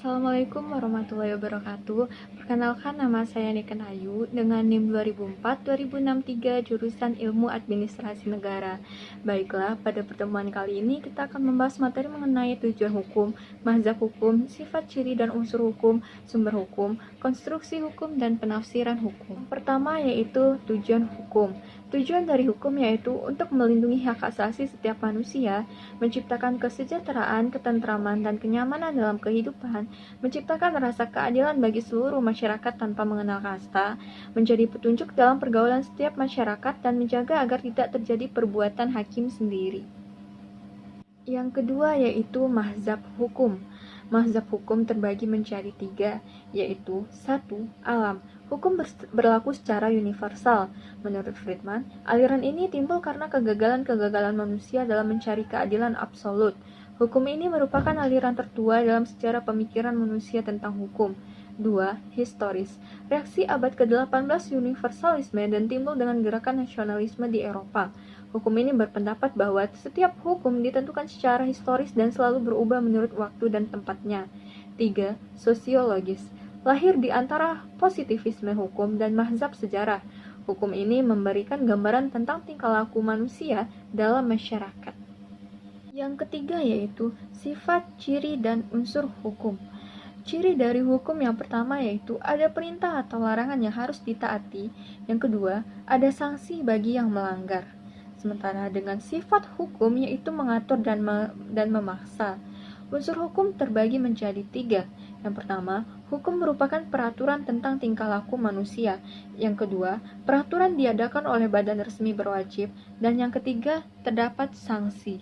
Assalamualaikum warahmatullahi wabarakatuh. Perkenalkan, nama saya Niken Ayu dengan NIM 2004-2063 jurusan Ilmu Administrasi Negara. Baiklah, pada pertemuan kali ini kita akan membahas materi mengenai tujuan hukum, mazhab hukum, sifat ciri dan unsur hukum, sumber hukum, konstruksi hukum, dan penafsiran hukum. Pertama yaitu tujuan hukum. Tujuan dari hukum yaitu untuk melindungi hak asasi setiap manusia, menciptakan kesejahteraan, ketentraman, dan kenyamanan dalam kehidupan, menciptakan rasa keadilan bagi seluruh masyarakat tanpa mengenal kasta, menjadi petunjuk dalam pergaulan setiap masyarakat, dan menjaga agar tidak terjadi perbuatan hakim sendiri. Yang kedua yaitu mazhab hukum. Mazhab hukum terbagi menjadi 3, yaitu 1. Alam. Hukum berlaku secara universal. Menurut Friedman, aliran ini timbul karena kegagalan-kegagalan manusia dalam mencari keadilan absolut. Hukum ini merupakan aliran tertua dalam sejarah pemikiran manusia tentang hukum. 2. Historis. Reaksi abad ke-18 universalisme dan timbul dengan gerakan nasionalisme di Eropa. Hukum ini berpendapat bahwa setiap hukum ditentukan secara historis dan selalu berubah menurut waktu dan tempatnya. 3. Sosiologis. Lahir di antara positivisme hukum dan mazhab sejarah. Hukum ini memberikan gambaran tentang tingkah laku manusia dalam masyarakat. Yang ketiga yaitu sifat, ciri, dan unsur hukum. Ciri dari hukum yang pertama yaitu ada perintah atau larangan yang harus ditaati. Yang kedua, ada sanksi bagi yang melanggar. Sementara dengan sifat hukum yaitu mengatur dan memaksa. Unsur hukum terbagi menjadi 3. Yang pertama, hukum merupakan peraturan tentang tingkah laku manusia. Yang kedua, peraturan diadakan oleh badan resmi berwajib. Dan yang ketiga, terdapat sanksi.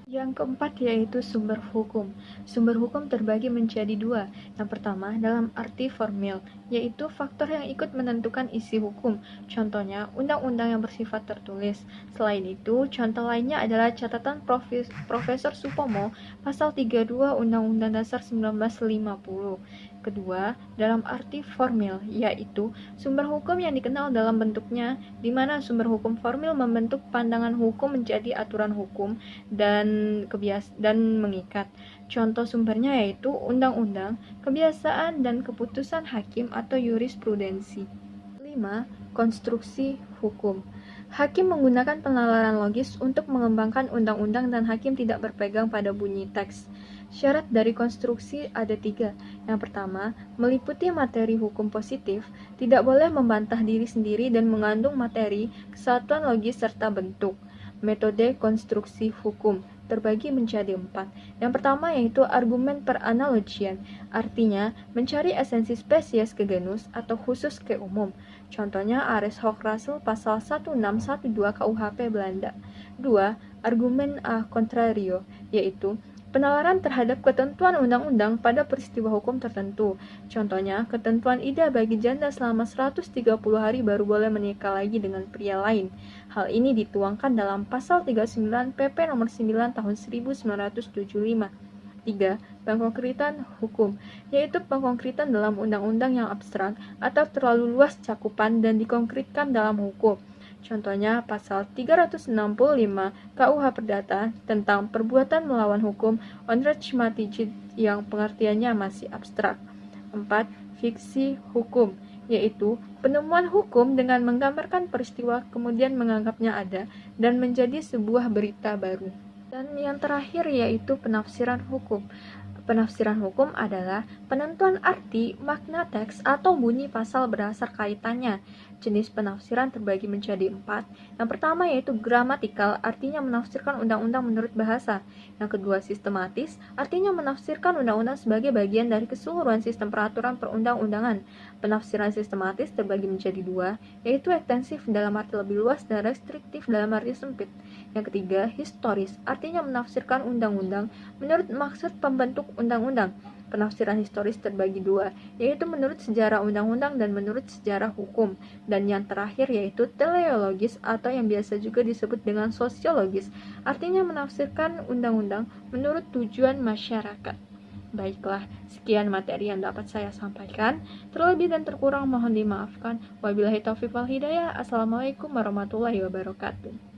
Yang keempat yaitu sumber hukum. Sumber hukum terbagi menjadi 2. Yang pertama dalam arti formil, yaitu faktor yang ikut menentukan isi hukum. Contohnya, undang-undang yang bersifat tertulis. Selain itu, contoh lainnya adalah catatan Profesor Supomo, pasal 32 Undang-Undang Dasar 1950. Kedua, dalam arti formil, yaitu sumber hukum yang dikenal dalam bentuknya, di mana sumber hukum formil membentuk pandangan hukum menjadi aturan hukum dan mengikat. Contoh sumbernya yaitu undang-undang, kebiasaan, dan keputusan hakim atau jurisprudensi. 5. Konstruksi hukum. Hakim menggunakan penalaran logis untuk mengembangkan undang-undang dan hakim tidak berpegang pada bunyi teks. Syarat dari konstruksi ada 3. Yang pertama, meliputi materi hukum positif, tidak boleh membantah diri sendiri dan mengandung materi, kesatuan logis, serta bentuk. Metode konstruksi hukum terbagi menjadi 4. Yang pertama yaitu argumen peranalogian, artinya mencari esensi spesies ke genus atau khusus ke umum. Contohnya Ares Hochschild pasal 1612 KUHP Belanda. 2. Argumen a contrario, yaitu penalaran terhadap ketentuan undang-undang pada peristiwa hukum tertentu. Contohnya, ketentuan iddah bagi janda selama 130 hari baru boleh menikah lagi dengan pria lain. Hal ini dituangkan dalam pasal 39 PP nomor 9 tahun 1975. 3. Pengkonkretan hukum, yaitu pengkonkretan dalam undang-undang yang abstrak atau terlalu luas cakupan dan dikonkretkan dalam hukum. Contohnya pasal 365 KUH Perdata tentang perbuatan melawan hukum onrechtmatigheid yang pengertiannya masih abstrak. 4. Fiksi hukum, yaitu penemuan hukum dengan menggambarkan peristiwa kemudian menganggapnya ada dan menjadi sebuah berita baru. Dan yang terakhir yaitu penafsiran hukum. Penafsiran hukum adalah penentuan arti, makna teks, atau bunyi pasal berdasar kaitannya. Jenis penafsiran terbagi menjadi 4. Yang pertama yaitu gramatikal, artinya menafsirkan undang-undang menurut bahasa. Yang kedua sistematis, artinya menafsirkan undang-undang sebagai bagian dari keseluruhan sistem peraturan perundang-undangan. Penafsiran sistematis terbagi menjadi 2, yaitu ekstensif dalam arti lebih luas dan restriktif dalam arti sempit. Yang ketiga, historis, artinya menafsirkan undang-undang menurut maksud pembentuk undang-undang. Penafsiran historis terbagi 2, yaitu menurut sejarah undang-undang dan menurut sejarah hukum. Dan yang terakhir yaitu teleologis atau yang biasa juga disebut dengan sosiologis, artinya menafsirkan undang-undang menurut tujuan masyarakat. Baiklah, sekian materi yang dapat saya sampaikan. Terlebih dan terkurang mohon dimaafkan. Wabillahi taufiq wal hidayah. Assalamualaikum warahmatullahi wabarakatuh.